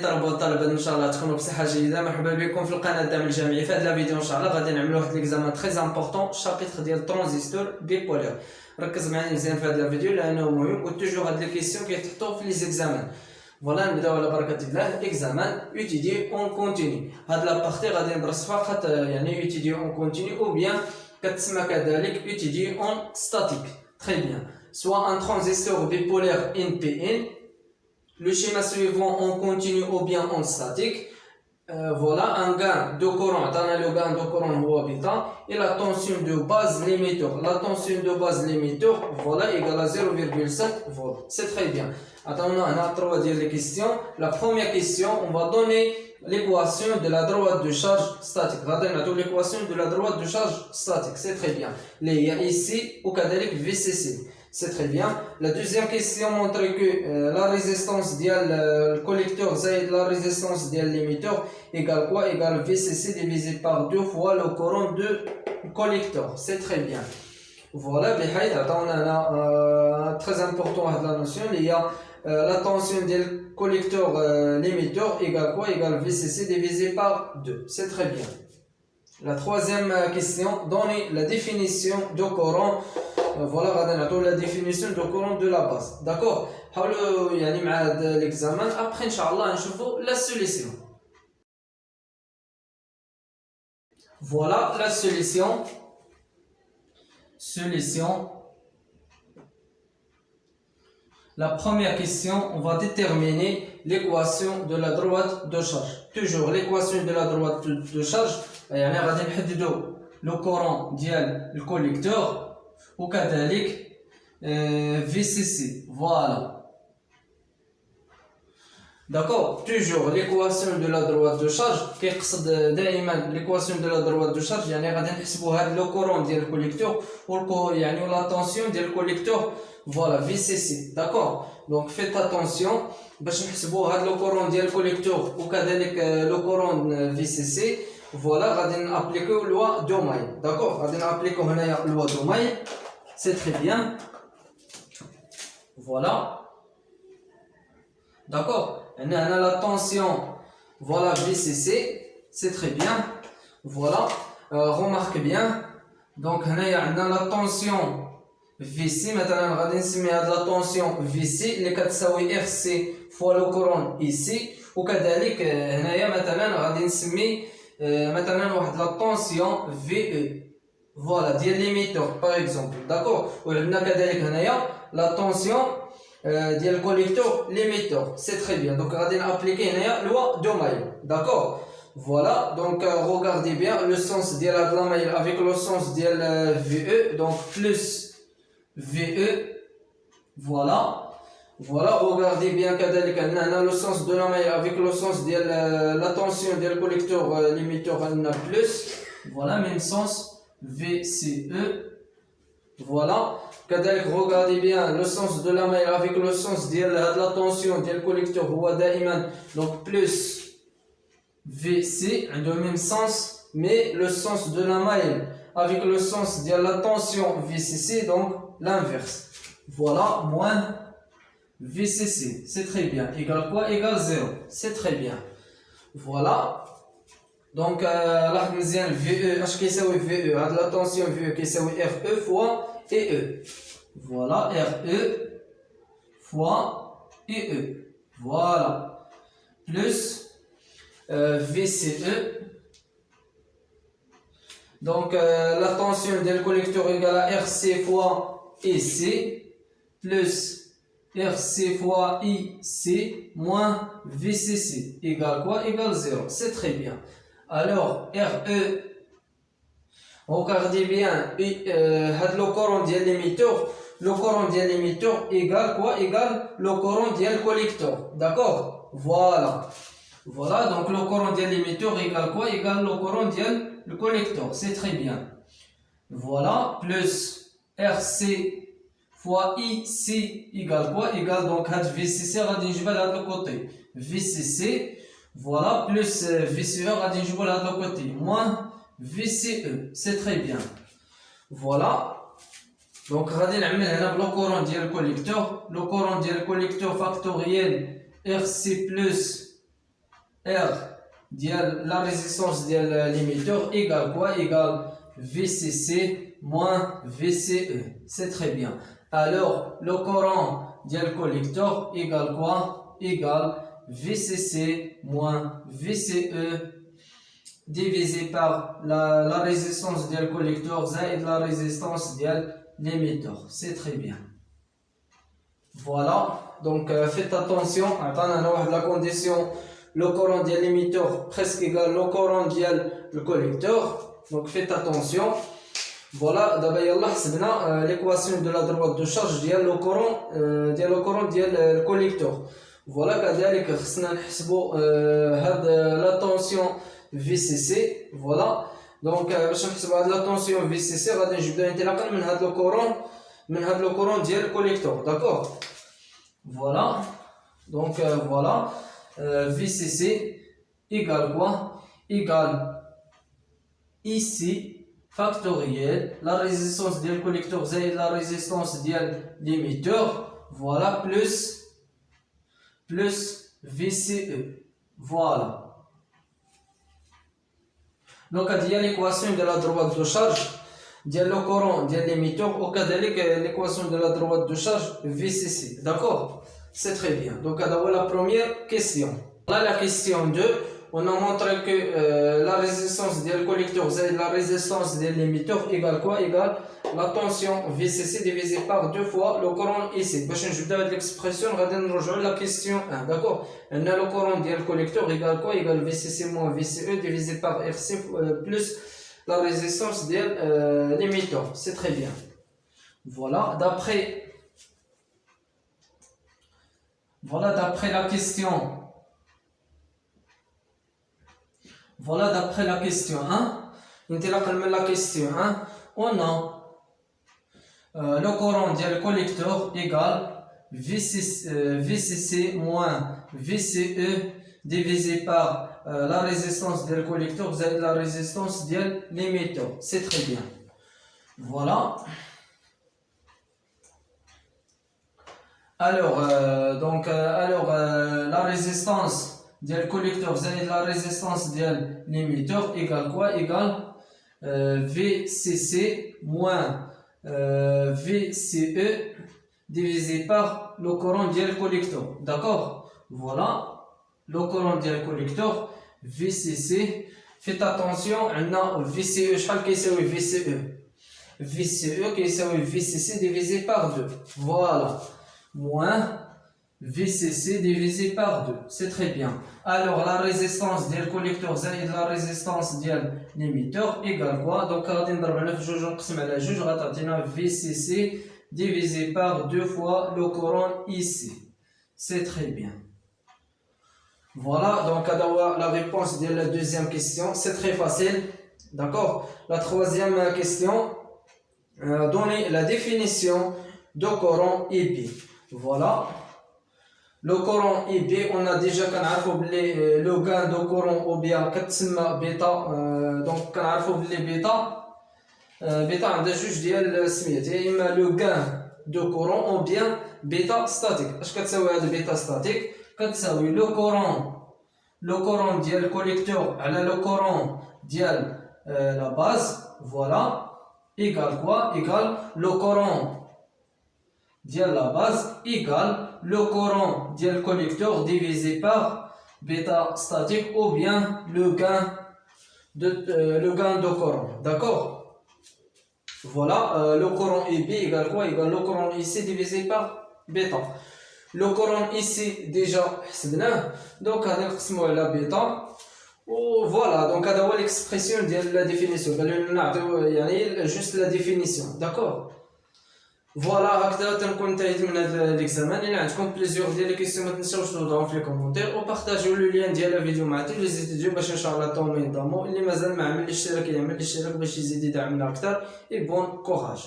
الطلبه والطالبات ان شاء الله تكونوا بصحه جيده. مرحبا بكم في القناه الدعم الجامعي. في هذا الفيديو ان شاء الله غادي نعملوا واحد ليكزامان تري امبورطون شابيتر ديال الترانزستور بيبولير. ركز معايا مزيان في هذا الفيديو لانه مهم وتوجور هاد لي كيسيون كيتحطوا في لي زيكزامان. فوالا نبداو على بركه الله. اكزامان اوتيدي اون كونتيني. هاد لا بارتي غادي ندرسوها فقط يعني اوتيدي اون كونتيني او بيان كتسمى كذلك اوتيدي اون ستاتيك. تري بيان. soit un transistor bipolaire NPN, le schéma suivant en continu ou bien en statique. Voilà un gain de courant, le gain de courant et la tension de base limiteur. La tension de base limiteur, voilà, égale à 0,5 volts. C'est très bien. Attends, on a trois questions. La première question, on va donner l'équation de la droite de charge statique. Regardez l'équation de la droite de charge statique. C'est très bien. Il y a ici au cadavre VCC. C'est très bien. La deuxième question montre que la résistance le collecteur et la résistance limiteur égale quoi? Égale VCC divisé par 2 fois le courant de collecteur. C'est très bien. Voilà, on a très important la notion. Il y a la tension du collecteur limiteur égale quoi? Égale VCC divisé par 2. C'est très bien. La troisième question, donner la définition de courant. Voilà, la définition de courant de la base. D'accord? L'examen. Après, Inch'Allah, on voit la solution. Voilà la solution. La première question, on va déterminer l'équation de la droite de charge. Toujours l'équation de la droite de charge. Le courant le collecteur. وكذلك VCC. Voilà. D'accord. Toujours l'équation de la droite de charge كيقصد دائما l'équation de la droite de charge يعني غادي نحسبوا هذا لو كورون ديال الكوليكتور يعني لا طونسيون ديال الكوليكتور. Voilà VCC. D'accord. Donc faites attention باش نحسبوا هذا لو كورون ديال الكوليكتور وكذلك لو كورون VCC. Voilà, غادي نابليكيو لوا دوماين. داكور غادي نابليكيو هنايا لوا دوماين. سي تري بيان. فوالا داكور هنا لا طونسيون فوالا في سي سي. سي تري بيان. فوالا رومارك بيان. دونك هنايا عندنا لا طونسيون في سي. مثلا غادي نسمي هاد لا طونسيون في سي اللي كتساوي اف سي فوا لو كورون اي سي. وكذلك هنايا مثلا غادي نسمي مثلا واحد لا طونسيون في او فوالا ديال ليميتور باغ اكزومبل. داكور وعندنا كذلك هنايا لا طونسيون ديال الكوليكتور ليميتور. سي تري بيان. دونك غادي نابليكي هنايا لوا دو مايل. داكور فوالا دونك روغاردي بيان لو سونس ديال هاد لا مايل افيك لو سونس ديال في او. دونك بلس في او. فوالا Voilà, regardez bien كذلك عندنا le sens de la maille avec le sens de la tension du collecteur limiteur عندنا plus. Voilà, même sens VCE. Voilà, كذلك regardez bien le sens de la maille avec le sens de la tension du collecteur هو دائما donc plus VC عندو même sens mais le sens de la maille avec le sens de la tension VCC donc l'inverse. Voilà, moins VCC, c'est très bien. Égale quoi? Égale 0. C'est très bien. Voilà. Donc, là, VE, H qui est VE, la tension VE qui est RE fois EE. Voilà, RE fois EE. Voilà. Plus VCE. Donc, la tension du collecteur égale à RC fois EC. Plus RC fois IC moins VCC égale quoi? Égale 0. C'est très bien. Alors, RE, regardez bien, le courant de l'émetteur, le courant de l'émetteur égale quoi? Égale le courant de collecteur. D'accord? Voilà. Voilà, donc le courant de l'émetteur égale quoi? Égale le courant de collecteur. C'est très bien. Voilà, plus RC fois IC égale quoi? Égale donc VCC غادي نجيبها لهاد الكوتي VCC. Voilà, plus VCE غادي نجيبو لهاد الكوتي moins VCE. C'est très bien. Voilà. Donc غادي نعمل هنا بلو كورون ديال الكوليكتور. لو كورون ديال الكوليكتور فاكتوريال RC plus R la résistance de l'émetteur égale quoi? Égale VCC moins VCE. C'est très bien. Alors, le courant du collecteur égale quoi? Égale VCC moins VCE divisé par la résistance du collecteur et la résistance de l'émetteur. C'est très bien. Voilà. Donc, faites attention. Attends, la condition. Le courant de l'émetteur presque égal au courant du collecteur. Donc faites attention. Voilà, d'abord l'équation de la droite de charge le courant du collecteur. Voilà, كذلك خصنا نحسبوا la tension VCC. Voilà. Donc باش نحسبوا la tension VCC غادي نجبدوا انطلاقا من هذا le courant ديال collecteur. D'accord. Voilà. Donc voilà. VCC égale quoi? Égale ici factoriel la résistance du collecteur et la résistance de l'émetteur. Voilà, plus VCE. Voilà. Donc il y a l'équation de la droite de charge le courant de l'émetteur ou l'équation de la droite de charge VCC. D'accord? C'est très bien. Donc, la première question. Là, la question 2, on a montré que la résistance du collecteur et la résistance de l'émetteur égale quoi? Égale la tension VCC divisée par 2 fois le courant ici. Je vais donner l'expression, on va rejoindre la question 1. D'accord? On a le courant du collecteur égale quoi? Égale VCC moins VCE divisé par RC plus la résistance de l'émetteur. C'est très bien. Voilà, d'après la question. Voilà, d'après la question 1. La question 1. On a le courant du collecteur égale VCC moins VCE divisé par la résistance du collecteur et la résistance de l'émetteur. C'est très bien. Voilà. Alors, la résistance du collecteur et la résistance de l'émetteur égale quoi? Égale VCC moins VCE divisé par le courant du collecteur. D'accord? Voilà. Le courant du collecteur VCC. Faites attention, on a VCE, شحال كيساوي VCE كيساوي VCC divisé par 2. Voilà. Moins VCC divisé par 2. C'est très bien. Alors, la résistance du collecteur et la résistance de l'émetteur égale quoi? Donc, on va VCC divisé par 2 fois le courant ici. C'est très bien. Voilà, donc la réponse de la deuxième question, c'est très facile. D'accord? La troisième question, donner la définition de courant IB. Voilà. Le courant IB, on a déjà le gain de courant ou bien bêta. Donc, bêta عندها جوج ديال السميات، يا اما لو غان دو كورون او بيان بيتا ستاتيك. اش كتساوي هاد بيتا ستاتيك؟ كتساوي لو كورون ديال الكوليكتور على لو كورون ديال لا باز. فوالا ايكال كوا؟ ايكال لو كورون ديال لا باز ايكال لو كورون ديال الكوليكتور ديفيزي بار بيتا ستاتيك او بيان لو غان دو كورون. داكور؟ Voilà, le courant IB égale quoi? Égale le courant ici divisé par bêta. Le courant ici déjà donc on a la bêta. Voilà, donc on a l'expression de la définition. Juste la définition, d'accord? Voilà, هكذا تنكون انتهيت من هذا الاكزامان. الا عندكم بليزيور ديال لي كيسيون ما تنساوش توضعوهم في الكومونتير وبارطاجيو لو لين ديال الفيديو مع تي لي زيتيديو باش ان شاء الله طومو ينضموا. اللي مازال ما عمل الاشتراك يعمل الاشتراك باش يزيد يدعمنا اكثر. اي بون كوراج.